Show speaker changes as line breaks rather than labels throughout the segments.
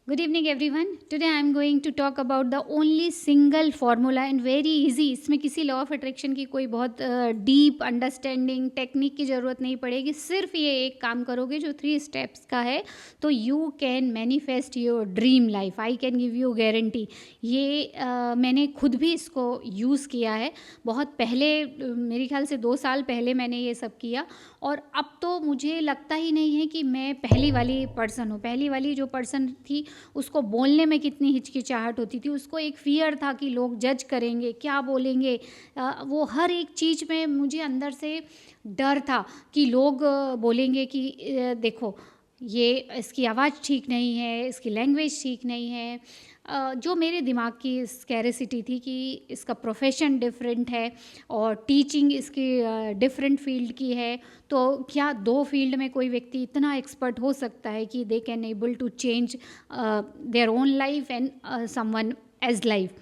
Good evening everyone. Today I am going to talk about the only single formula and very easy. इसमें किसी law of attraction की कोई बहुत deep understanding technique की ज़रूरत नहीं पड़ेगी. सिर्फ ये एक काम करोगे जो 3 स्टेप्स का है तो you can manifest your dream life. I can give you guarantee. ये मैंने खुद भी इसको यूज़ किया है. बहुत पहले मेरे ख्याल से 2 साल पहले मैंने ये सब किया और अब तो मुझे लगता ही नहीं है कि मैं पहली वाली पर्सन हूँ. पहली वाली जो पर्सन थी उसको बोलने में कितनी हिचकिचाहट होती थी. उसको एक फ़ियर था कि लोग जज करेंगे, क्या बोलेंगे. वो हर एक चीज़ में मुझे अंदर से डर था कि लोग बोलेंगे कि देखो ये इसकी आवाज़ ठीक नहीं है, इसकी लैंग्वेज ठीक नहीं है. जो मेरे दिमाग की स्कैरेसिटी थी कि इसका प्रोफेशन डिफरेंट है और टीचिंग इसकी डिफरेंट फील्ड की है. तो क्या 2 फील्ड में कोई व्यक्ति इतना एक्सपर्ट हो सकता है कि they can able to change their own life and someone's life.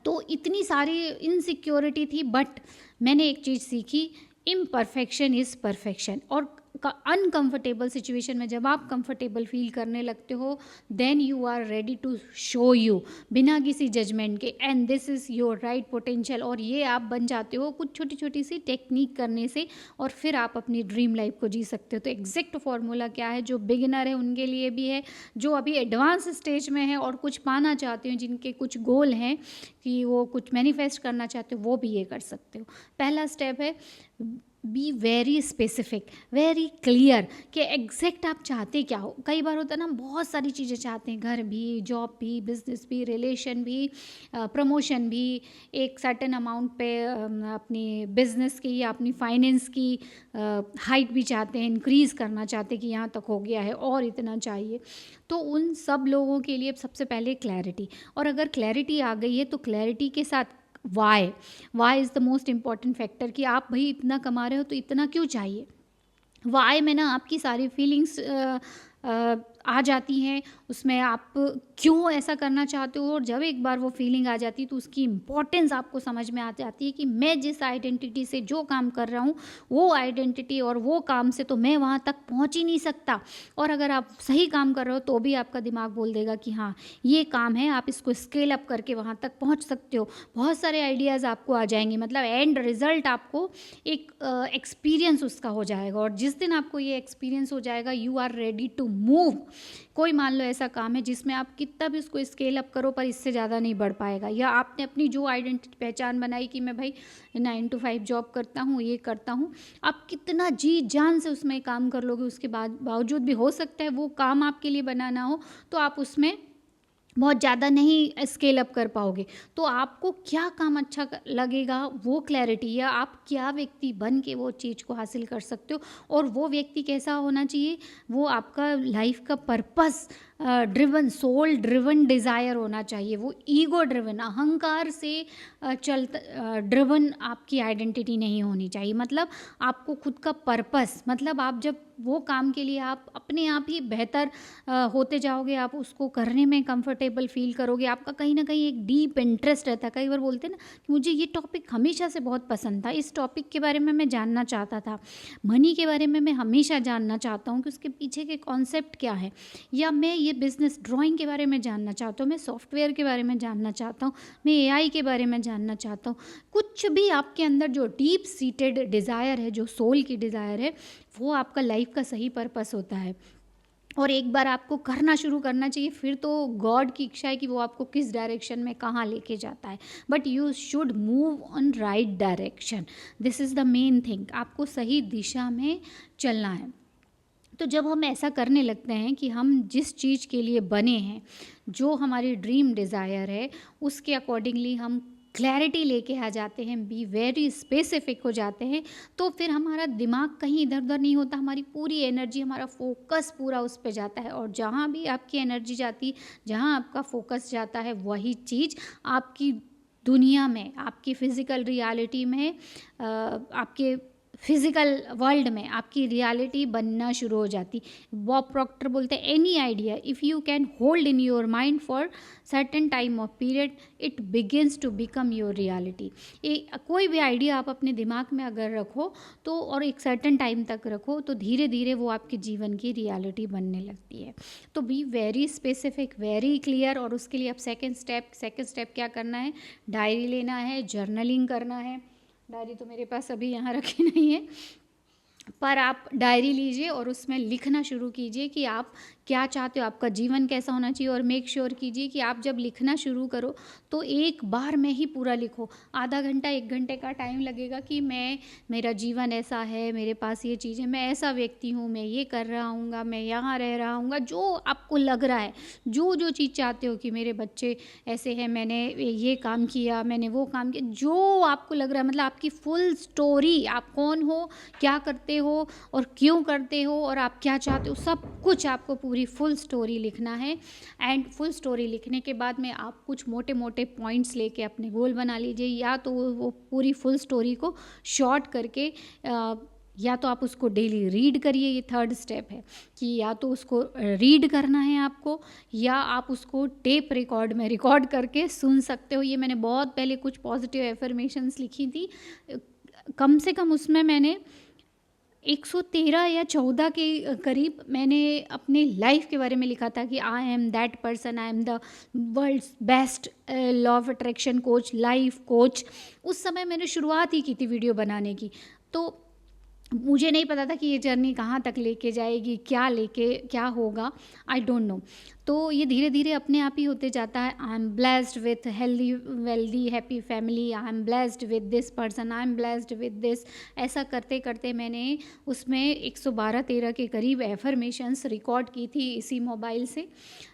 तो इतनी सारी इनसिक्योरिटी थी. बट मैंने एक चीज़ सीखी, इम्परफेक्शन इज़ परफेक्शन. और अनकंफर्टेबल सिचुएशन में जब आप कंफर्टेबल फील करने लगते हो then you are ready to show you बिना किसी जजमेंट के and this is your right potential. और ये आप बन जाते हो कुछ छोटी छोटी सी टेक्निक करने से और फिर आप अपनी ड्रीम लाइफ को जी सकते हो. तो एग्जैक्ट फार्मूला क्या है, जो बिगिनर है उनके लिए भी है, जो अभी एडवांस स्टेज में है और कुछ पाना चाहते हो, जिनके कुछ गोल हैं कि वो कुछ मैनिफेस्ट करना चाहते हो, वो भी ये कर सकते हो. पहला स्टेप है be very specific, very clear कि एग्जैक्ट आप चाहते क्या हो. कई बार होता है ना, बहुत सारी चीज़ें चाहते हैं, घर भी, जॉब भी, बिजनेस भी, रिलेशन भी, प्रमोशन भी, एक सर्टेन अमाउंट पे अपनी बिजनेस की या अपनी फाइनेंस की हाइट भी चाहते हैं, इंक्रीज़ करना चाहते हैं कि यहाँ तक हो गया है और इतना चाहिए. तो उन सब लोगों के लिए सबसे पहले क्लैरिटी. और अगर क्लैरिटी आ गई है तो क्लैरिटी के साथ why is the most important factor कि आप भाई इतना कमा रहे हो तो इतना क्यों चाहिए. वाई में ना आपकी सारी फीलिंग्स आ जाती हैं. उसमें आप क्यों ऐसा करना चाहते हो, और जब एक बार वो फीलिंग आ जाती है तो उसकी इम्पोर्टेंस आपको समझ में आ जाती है कि मैं जिस आइडेंटिटी से जो काम कर रहा हूँ वो आइडेंटिटी और वो काम से तो मैं वहाँ तक पहुँच ही नहीं सकता. और अगर आप सही काम कर रहे हो तो भी आपका दिमाग बोल देगा कि हाँ ये काम है, आप इसको स्केल अप करके वहाँ तक पहुँच सकते हो. बहुत सारे आइडियाज़ आपको आ जाएंगे. मतलब एंड रिजल्ट आपको एक एक्सपीरियंस उसका हो जाएगा. और जिस दिन आपको ये एक्सपीरियंस हो जाएगा you are ready to move. कोई मान लो ऐसा काम है जिसमें आप कितना भी उसको स्केल अप करो पर इससे ज़्यादा नहीं बढ़ पाएगा, या आपने अपनी जो आइडेंटिटी पहचान बनाई कि मैं भाई 9 to 5 जॉब करता हूँ, ये करता हूँ, आप कितना जी जान से उसमें काम कर लोगे, उसके बाद बावजूद भी हो सकता है वो काम आपके लिए बनाना हो तो आप उसमें बहुत ज़्यादा नहीं स्केल अप कर पाओगे. तो आपको क्या काम अच्छा लगेगा वो क्लैरिटी, या आप क्या व्यक्ति बन के वो चीज़ को हासिल कर सकते हो, और वो व्यक्ति कैसा होना चाहिए, वो आपका लाइफ का purpose driven, soul driven desire होना चाहिए. वो ईगो ड्रिवन, अहंकार से चलता ड्रिवन आपकी आइडेंटिटी नहीं होनी चाहिए. मतलब आपको खुद का पर्पस, मतलब आप जब वो काम के लिए आप अपने आप ही बेहतर होते जाओगे, आप उसको करने में कंफर्टेबल फील करोगे. आपका कहीं ना कहीं एक डीप इंटरेस्ट रहता है. कई बार बोलते हैं ना कि मुझे ये टॉपिक हमेशा से बहुत पसंद था, इस टॉपिक के बारे में मैं जानना चाहता था, मनी के बारे में मैं हमेशा जानना चाहता हूँ कि उसके पीछे के कॉन्सेप्ट क्या है, या मैं ये बिज़नेस ड्राइंग के बारे में जानना चाहता हूँ, मैं सॉफ्टवेयर के बारे में जानना चाहता हूँ, मैं एआई के बारे में जानना चाहता हूँ. कुछ भी आपके अंदर जो डीप सीटेड डिज़ायर है, जो सोल की डिज़ायर है, वो आपका लाइफ का सही पर्पस होता है. और एक बार आपको करना शुरू करना चाहिए, फिर तो गॉड की इच्छा है कि वो आपको किस डायरेक्शन में कहाँ लेके जाता है. But you should move on right direction. This is the main thing. आपको सही दिशा में चलना है. तो जब हम ऐसा करने लगते हैं कि हम जिस चीज़ के लिए बने हैं, जो हमारी ड्रीम डिज़ायर है, उसके अकॉर्डिंगली हम क्लैरिटी लेके आ जाते हैं, बी वेरी स्पेसिफिक हो जाते हैं, तो फिर हमारा दिमाग कहीं इधर उधर नहीं होता. हमारी पूरी एनर्जी, हमारा फोकस पूरा उस पर जाता है. और जहाँ भी आपकी एनर्जी जाती, जहाँ आपका फोकस जाता है, वही चीज़ आपकी दुनिया में, आपकी फ़िज़िकल रियलिटी में, आपके फिजिकल वर्ल्ड में आपकी रियलिटी बनना शुरू हो जाती। बॉब प्रॉक्टर बोलते हैं any idea if you can hold in your mind for certain time of period it begins to become your reality. कोई भी आइडिया आप अपने दिमाग में अगर रखो तो और एक सर्टेन टाइम तक रखो तो धीरे धीरे वो आपके जीवन की रियलिटी बनने लगती है। तो be very specific, very clear. और उसके लिए आप सेकेंड स्टेप क्या करना है, डायरी लेना है, जर्नलिंग करना है। डायरी तो मेरे पास अभी यहाँ रखी नहीं है, पर आप डायरी लीजिए और उसमें लिखना शुरू कीजिए कि आप क्या चाहते हो, आपका जीवन कैसा होना चाहिए। और मेक श्योर कीजिए कि आप जब लिखना शुरू करो तो एक बार में ही पूरा लिखो। आधा घंटा 1 घंटे का टाइम लगेगा कि मेरा जीवन ऐसा है, मेरे पास ये चीज़ है, मैं ऐसा व्यक्ति हूँ, मैं ये कर रहा हूँगा, मैं यहाँ रह रहा हूँगा, जो आपको लग रहा है, जो चीज़ चाहते हो कि मेरे बच्चे ऐसे हैं, मैंने ये काम किया, मैंने वो काम किया, जो आपको लग रहा है, मतलब आपकी फुल स्टोरी, आप कौन हो, क्या करते हो और क्यों करते हो और आप क्या चाहते हो, सब कुछ आपको पूरी फुल स्टोरी लिखना है। एंड फुल स्टोरी लिखने के बाद में आप कुछ मोटे मोटे पॉइंट्स लेके अपने गोल बना लीजिए, या तो वो पूरी फुल स्टोरी को शॉर्ट करके या तो आप उसको डेली रीड करिए। ये थर्ड स्टेप है कि या तो उसको रीड करना है आपको, या आप उसको टेप रिकॉर्ड में रिकॉर्ड करके सुन सकते हो। ये मैंने बहुत पहले कुछ पॉजिटिव एफर्मेशंस लिखी थी, कम से कम उसमें मैंने 113 या 14 के करीब मैंने अपने लाइफ के बारे में लिखा था कि I am that person, I am the world's best law of attraction coach, life coach. उस समय मैंने शुरुआत ही की थी वीडियो बनाने की, तो मुझे नहीं पता था कि ये जर्नी कहाँ तक लेके जाएगी, क्या होगा, आई डोंट नो। तो ये धीरे धीरे अपने आप ही होते जाता है। I am blessed with healthy wealthy happy family, I am blessed with this person, I am blessed with this. ऐसा करते करते मैंने उसमें 112-13 के करीब एफर्मेशंस रिकॉर्ड की थी, इसी मोबाइल से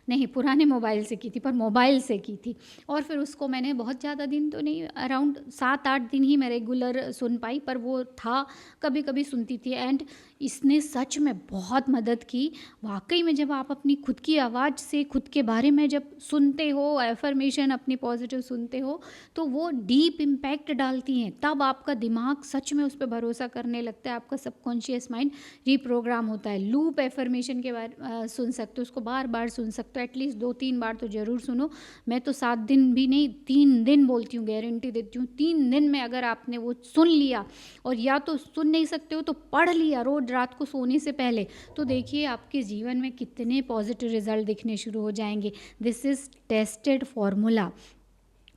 नहीं, पुराने मोबाइल से की थी, पर मोबाइल से की थी। और फिर उसको मैंने बहुत ज़्यादा दिन तो नहीं, अराउंड 7-8 दिन ही मैं रेगुलर सुन पाई, पर वो था, कभी कभी सुनती थी। एंड इसने सच में बहुत मदद की वाकई में। जब आप अपनी खुद की आवाज़ से खुद के बारे में जब सुनते हो, एफर्मेशन अपनी पॉजिटिव सुनते हो, तो वो डीप इम्पैक्ट डालती हैं। तब आपका दिमाग सच में उस पर भरोसा करने लगता है, आपका सबकॉन्शियस माइंड रीप्रोग्राम होता है। लूप एफर्मेशन के बारे सुन सकते हो, उसको बार बार सुन सकते हो, एटलीस्ट 2-3 बार तो ज़रूर सुनो। मैं तो 7 दिन भी नहीं, 3 दिन बोलती हूँ, गारंटी देती हूँ। 3 दिन में अगर आपने वो सुन लिया, और या तो सुन नहीं सकते हो तो पढ़ लिया रोज़ रात को सोने से पहले, तो देखिए आपके जीवन में कितने पॉजिटिव रिजल्ट दिखने शुरू हो जाएंगे। This is tested formula,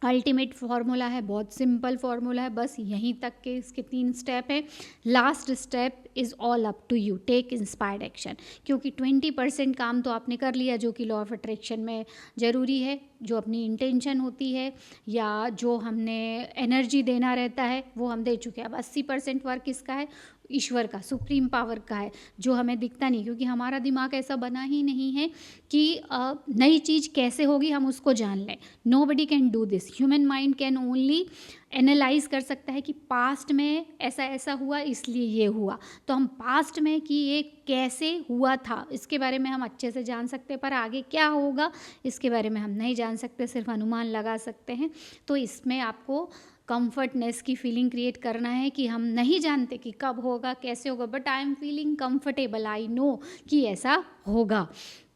ultimate formula है, बहुत सिंपल फार्मूला है। बस यहीं तक के इसके 3 स्टेप हैं। Last step is all up to you, take inspired action. क्योंकि 20% काम तो आपने कर लिया जो कि लॉ ऑफ अट्रैक्शन में ज़रूरी है, जो अपनी इंटेंशन होती है या जो हमने एनर्जी देना रहता है वो हम दे चुके हैं। अब 80% वर्क किसका है, ईश्वर का, सुप्रीम पावर का है, जो हमें दिखता नहीं, क्योंकि हमारा दिमाग ऐसा बना ही नहीं है कि नई चीज़ कैसे होगी हम उसको जान लें। Nobody can do this. Human mind can only analyse कर सकता है कि पास्ट में ऐसा ऐसा हुआ इसलिए ये हुआ, तो हम पास्ट में कि ये कैसे हुआ था इसके बारे में हम अच्छे से जान सकते हैं, पर आगे क्या होगा इसके बारे में हम नहीं जान सकते, सिर्फ अनुमान लगा सकते हैं। तो इसमें आपको कंफर्टनेस की फीलिंग क्रिएट करना है कि हम नहीं जानते कि कब होगा, कैसे होगा, but I am feeling comfortable, I know कि ऐसा होगा।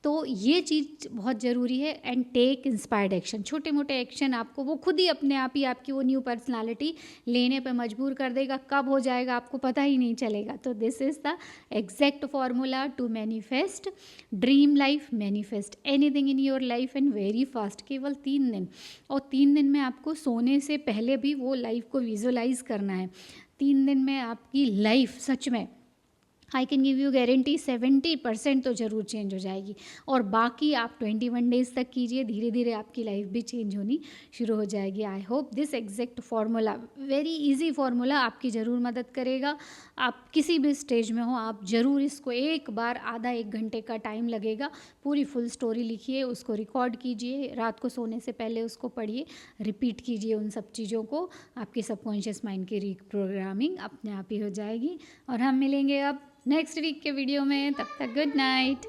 तो ये चीज़ बहुत ज़रूरी है। एंड टेक इंस्पायर्ड एक्शन, छोटे मोटे एक्शन आपको वो खुद ही अपने आप ही आपकी वो न्यू पर्सनालिटी लेने पर मजबूर कर देगा। कब हो जाएगा आपको पता ही नहीं चलेगा। तो this is the exact formula to manifest dream life, manifest anything in your life and very fast. केवल 3 दिन, और 3 दिन में आपको सोने से पहले भी वो लाइफ को विजुअलाइज करना है। 3 दिन में आपकी लाइफ सच में I can give you guarantee 70% तो ज़रूर चेंज हो जाएगी, और बाकी आप 21 डेज़ तक कीजिए, धीरे धीरे आपकी लाइफ भी चेंज होनी शुरू हो जाएगी। I hope this exact formula, very easy formula, आपकी ज़रूर मदद करेगा। आप किसी भी स्टेज में हो, आप ज़रूर इसको एक बार आधा 1 घंटे का टाइम लगेगा, पूरी फुल स्टोरी लिखिए, उसको रिकॉर्ड कीजिए, रात को सोने से पहले उसको पढ़िए, रिपीट कीजिए उन सब चीज़ों को, आपकी सबकॉन्शियस माइंड की रीप्रोग्रामिंग अपने आप ही हो जाएगी। और हम मिलेंगे अब नेक्स्ट वीक के वीडियो में, तब तक गुड नाइट।